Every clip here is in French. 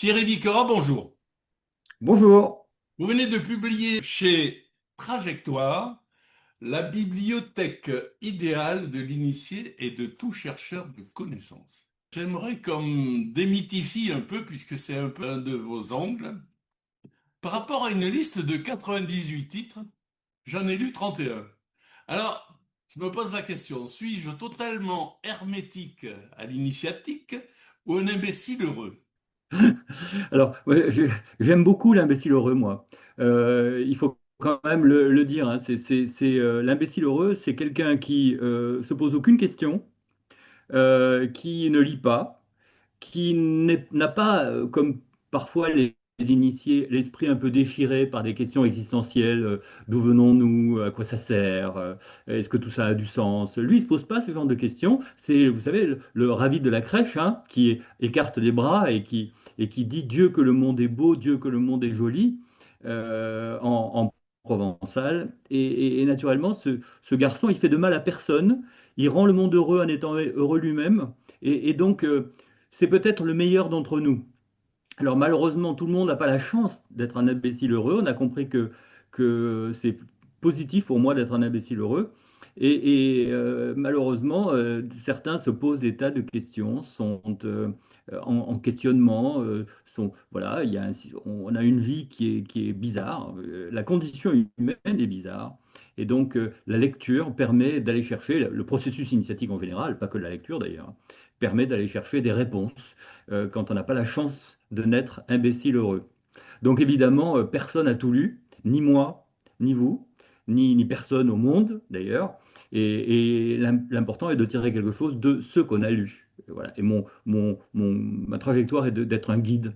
Thierry Vicora, bonjour. Bonjour. Vous venez de publier chez Trajectoire la bibliothèque idéale de l'initié et de tout chercheur de connaissances. J'aimerais qu'on démythifie un peu, puisque c'est un peu un de vos angles. Par rapport à une liste de 98 titres, j'en ai lu 31. Alors, je me pose la question, suis-je totalement hermétique à l'initiatique ou un imbécile heureux? Alors, ouais, j'aime beaucoup l'imbécile heureux, moi. Il faut quand même le dire, hein. L'imbécile heureux, c'est quelqu'un qui se pose aucune question, qui ne lit pas, n'a pas, comme parfois les initiés, l'esprit un peu déchiré par des questions existentielles, d'où venons-nous, à quoi ça sert, est-ce que tout ça a du sens? Lui, il se pose pas ce genre de questions. C'est, vous savez, le ravi de la crèche, hein, qui écarte les bras et qui dit Dieu que le monde est beau, Dieu que le monde est joli, en provençal. Et naturellement, ce garçon, il fait de mal à personne. Il rend le monde heureux en étant heureux lui-même. Et donc, c'est peut-être le meilleur d'entre nous. Alors malheureusement, tout le monde n'a pas la chance d'être un imbécile heureux. On a compris que c'est positif pour moi d'être un imbécile heureux. Malheureusement, certains se posent des tas de questions, sont en questionnement, voilà, on a une vie qui est bizarre. La condition humaine est bizarre. Et donc, la lecture permet d'aller chercher, le processus initiatique en général, pas que la lecture d'ailleurs, permet d'aller chercher des réponses quand on n'a pas la chance de naître imbécile heureux. Donc évidemment, personne n'a tout lu, ni moi, ni vous, ni personne au monde d'ailleurs. Et l'important est de tirer quelque chose de ce qu'on a lu. Voilà. Et ma trajectoire est d'être un guide.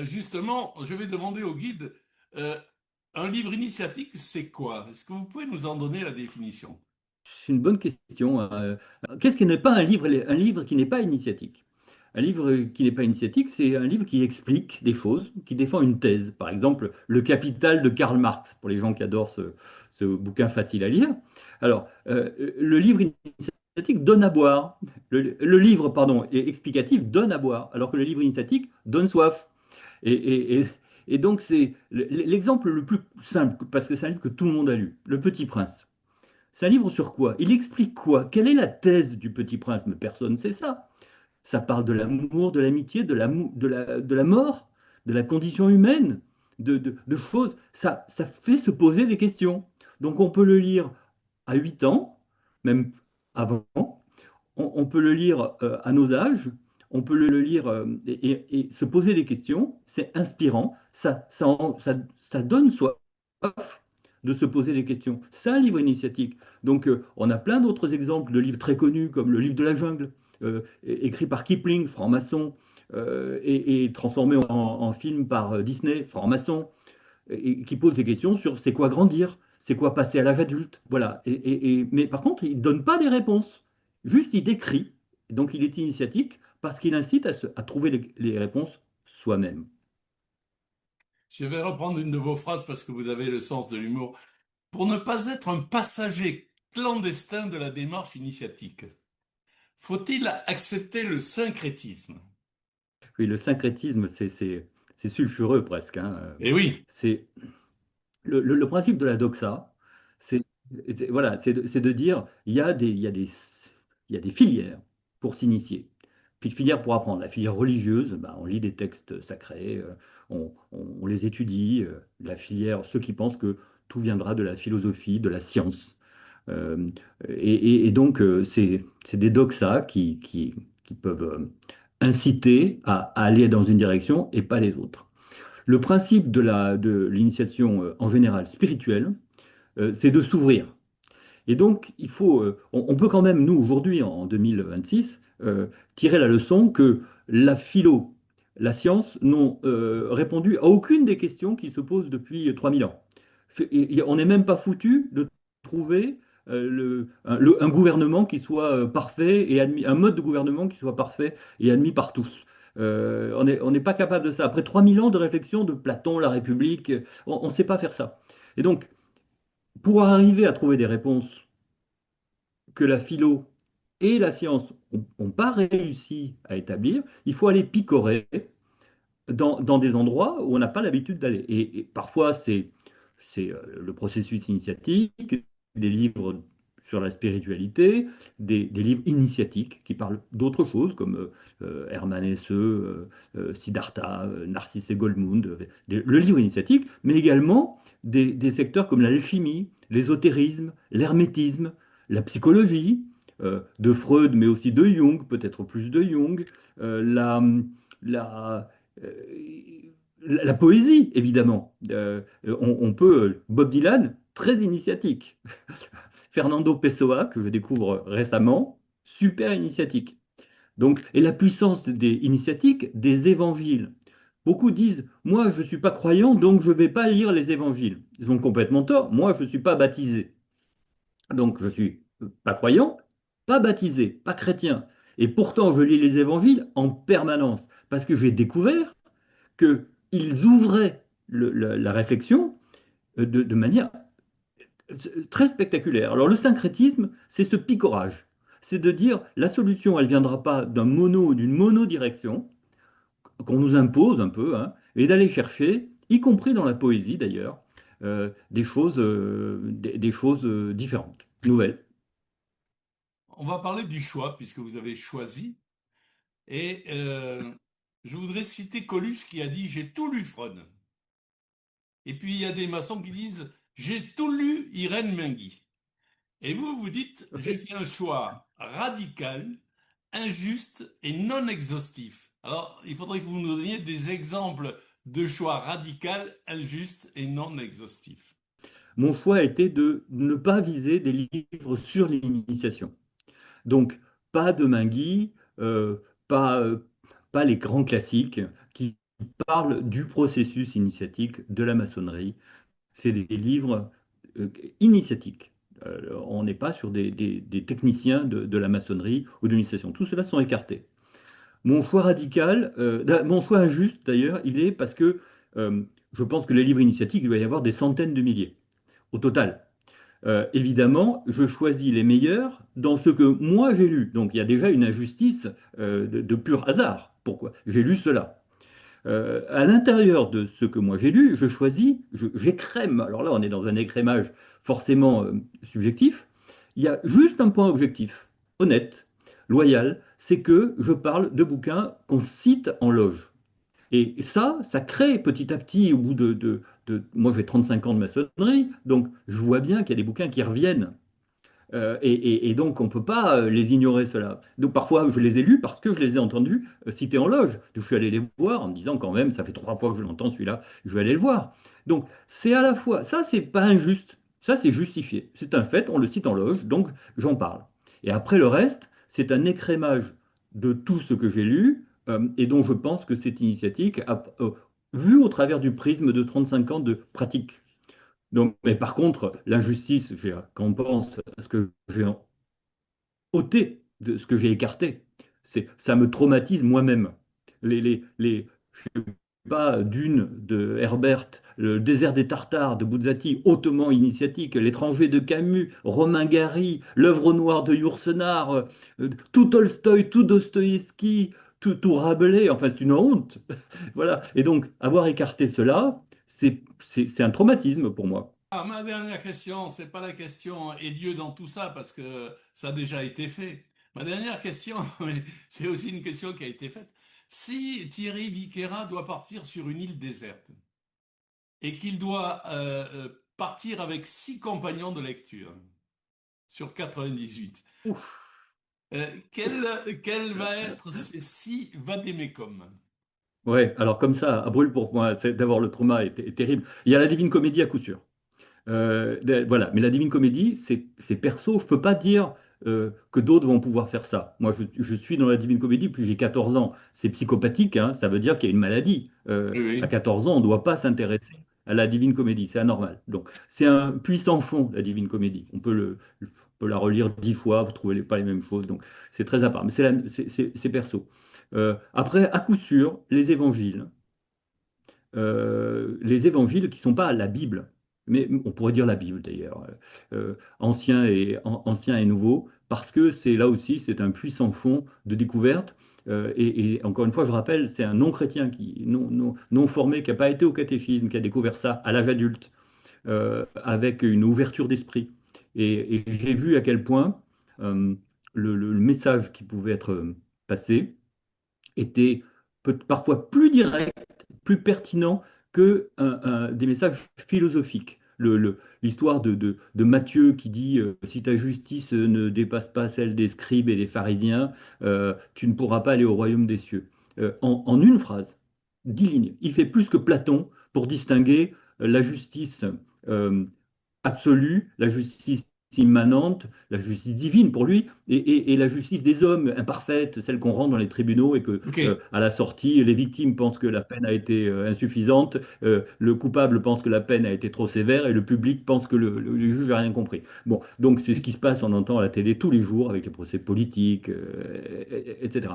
Justement, je vais demander au guide, euh, un livre initiatique, c'est quoi? Est-ce que vous pouvez nous en donner la définition? C'est une bonne question. Qu'est-ce qui n'est pas un livre? Un livre qui n'est pas initiatique. Un livre qui n'est pas initiatique, c'est un livre qui explique des choses, qui défend une thèse. Par exemple, Le Capital de Karl Marx, pour les gens qui adorent ce bouquin facile à lire. Alors, le livre initiatique donne à boire. Le livre, pardon, explicatif donne à boire, alors que le livre initiatique donne soif. Et, et- et- et donc, c'est l'exemple le plus simple, parce que c'est un livre que tout le monde a lu, Le Petit Prince. C'est un livre sur quoi? Il explique quoi? Quelle est la thèse du Petit Prince? Mais personne ne sait ça. Ça parle de l'amour, de l'amitié, de la mort, de la condition humaine, de choses. Ça fait se poser des questions. Donc on peut le lire à 8 ans, même avant. On peut le lire à nos âges. On peut le lire et se poser des questions. C'est inspirant. Ça donne soif de se poser des questions. C'est un livre initiatique. Donc on a plein d'autres exemples de livres très connus, comme le livre de la jungle écrit par Kipling, franc-maçon, et transformé en film par Disney, franc-maçon, et qui pose des questions sur c'est quoi grandir, c'est quoi passer à l'âge adulte, voilà. Mais par contre, il ne donne pas des réponses, juste il décrit, donc il est initiatique parce qu'il incite à trouver les réponses soi-même. Je vais reprendre une de vos phrases parce que vous avez le sens de l'humour. Pour ne pas être un passager clandestin de la démarche initiatique, faut-il accepter le syncrétisme? Oui, le syncrétisme, c'est sulfureux presque, hein. Eh oui, C'est le principe de la doxa, c'est voilà, c'est de dire il y a des filières pour s'initier. Puis filière pour apprendre. La filière religieuse, ben, on lit des textes sacrés, on les étudie. La filière, ceux qui pensent que tout viendra de la philosophie, de la science. Euh, et donc, c'est des doxas qui peuvent inciter à aller dans une direction et pas les autres. Le principe de l'initiation en général spirituelle, c'est de s'ouvrir. Et donc, on peut quand même, nous, aujourd'hui, en 2026, tirer la leçon que la philo, la science n'ont répondu à aucune des questions qui se posent depuis 3000 ans. On n'est même pas foutu de trouver un gouvernement qui soit parfait et admis, un mode de gouvernement qui soit parfait et admis par tous. On n'est pas capable de ça. Après 3000 ans de réflexion de Platon, la République, on ne sait pas faire ça. Et donc, pour arriver à trouver des réponses que la philo et la science n'ont pas réussi à établir, il faut aller picorer dans des endroits où on n'a pas l'habitude d'aller. Et parfois, c'est le processus initiatique, des livres sur la spiritualité, des livres initiatiques qui parlent d'autres choses, comme Hermann Hesse, Siddhartha, Narcisse et Goldmund, le livre initiatique, mais également des secteurs comme l'alchimie, l'ésotérisme, l'hermétisme, la psychologie, de Freud, mais aussi de Jung, peut-être plus de Jung, la, euh, la poésie, évidemment. On peut, Bob Dylan, très initiatique. Fernando Pessoa, que je découvre récemment, super initiatique. Donc, et la puissance des initiatiques des évangiles. Beaucoup disent, moi, je ne suis pas croyant, donc je ne vais pas lire les évangiles. Ils ont complètement tort. Moi, je ne suis pas baptisé. Donc, je ne suis pas croyant, pas baptisé, pas chrétien. Et pourtant, je lis les évangiles en permanence, parce que j'ai découvert qu'ils ouvraient la réflexion de manière très spectaculaire. Alors le syncrétisme, c'est ce picorage. C'est de dire la solution, elle ne viendra pas d'une monodirection qu'on nous impose un peu, hein, et d'aller chercher, y compris dans la poésie d'ailleurs, des choses différentes, nouvelles. On va parler du choix, puisque vous avez choisi. Et je voudrais citer Coluche qui a dit: J'ai tout lu Freud. Et puis il y a des maçons qui disent: J'ai tout lu Irène Minguy. Et vous, vous dites: J'ai fait un choix radical, injuste et non exhaustif. Alors, il faudrait que vous nous donniez des exemples de choix radical, injuste et non exhaustif. Mon choix était de ne pas viser des livres sur l'initiation. Donc, pas de Mingui, pas, pas les grands classiques qui parlent du processus initiatique de la maçonnerie. C'est des livres euh, initiatiques. On n'est pas sur des techniciens de la maçonnerie ou de l'initiation. Tout cela sont écartés. Mon choix radical, mon choix injuste d'ailleurs, il est parce que je pense que les livres initiatiques, il va y avoir des centaines de milliers au total. Évidemment, je choisis les meilleurs dans ce que moi j'ai lu. Donc il y a déjà une injustice de pur hasard. Pourquoi? J'ai lu cela. À l'intérieur de ce que moi j'ai lu, je choisis, j'écrème. Alors là, on est dans un écrémage forcément subjectif. Il y a juste un point objectif, honnête, loyal, c'est que je parle de bouquins qu'on cite en loge. Et ça crée petit à petit, au bout moi j'ai 35 ans de maçonnerie, donc je vois bien qu'il y a des bouquins qui reviennent. Et donc, on ne peut pas les ignorer, cela. Donc, parfois, je les ai lus parce que je les ai entendus cités en loge. Donc, je suis allé les voir en me disant, quand même, ça fait 3 fois que je l'entends, celui-là, je vais aller le voir. Donc, c'est à la fois, ça, c'est pas injuste, ça, c'est justifié. C'est un fait, on le cite en loge, donc j'en parle. Et après, le reste, c'est un écrémage de tout ce que j'ai lu et dont je pense que cette initiative a vu au travers du prisme de 35 ans de pratique. Donc, mais par contre, l'injustice, quand on pense à ce que j'ai ôté, de ce que j'ai écarté, ça me traumatise moi-même. Je sais pas, Dune de Herbert, Le désert des Tartares de Buzzati, hautement initiatique, L'étranger de Camus, Romain Gary, L'œuvre noire de Yourcenar, tout Tolstoï, tout Dostoïevski, tout Rabelais, enfin c'est une honte. Voilà. Et donc, avoir écarté cela, c'est un traumatisme pour moi. Ah, ma dernière question, c'est pas la question est Dieu dans tout ça parce que ça a déjà été fait. Ma dernière question, mais c'est aussi une question qui a été faite. Si Thierry Viquera doit partir sur une île déserte et qu'il doit partir avec 6 compagnons de lecture sur 98, Ouf. quel va être ces 6 vadémécum? Ouais, alors comme ça, à brûle pour moi, d'abord le trauma est terrible. Il y a la Divine Comédie à coup sûr. Voilà, mais la Divine Comédie, c'est perso. Je peux pas dire que d'autres vont pouvoir faire ça. Moi, je suis dans la Divine Comédie depuis j'ai 14 ans. C'est psychopathique, hein, ça veut dire qu'il y a une maladie. Oui, À oui. 14 ans, on ne doit pas s'intéresser à la Divine Comédie, c'est anormal. Donc, c'est un puissant fond, la Divine Comédie. On peut la relire 10 fois, vous ne trouvez pas les mêmes choses. Donc, c'est très à part. Mais c'est perso. Après, à coup sûr, les évangiles qui ne sont pas la Bible, mais on pourrait dire la Bible d'ailleurs, ancien et nouveau, parce que c'est là aussi, c'est un puissant fond de découverte. Et encore une fois, je rappelle, c'est un non-chrétien, non formé, qui n'a pas été au catéchisme, qui a découvert ça à l'âge adulte, avec une ouverture d'esprit. Et j'ai vu à quel point le message qui pouvait être passé était parfois plus direct, plus pertinent que des messages philosophiques. L'histoire de Matthieu qui dit si ta justice ne dépasse pas celle des scribes et des pharisiens, tu ne pourras pas aller au royaume des cieux. En une phrase, 10 lignes, il fait plus que Platon pour distinguer la justice euh, absolue, la justice immanente, la justice divine pour lui, et la justice des hommes imparfaite, celle qu'on rend dans les tribunaux et que Ok. à la sortie, les victimes pensent que la peine a été insuffisante, le coupable pense que la peine a été trop sévère et le public pense que le juge n'a rien compris. Bon, donc c'est ce qui se passe, on entend à la télé tous les jours avec les procès politiques, etc.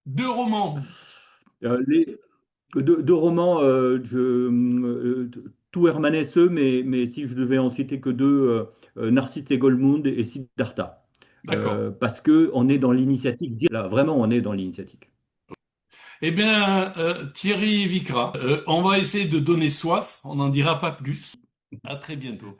Deux romans. Les, deux romans, tout Hermanesse, mais si je devais en citer que deux, Narcisse et Goldmund et Siddhartha. D'accord. Parce que on est dans l'initiatique, là, vraiment, on est dans l'initiatique. Eh bien, Thierry Vicra, on va essayer de donner soif. On n'en dira pas plus. À très bientôt.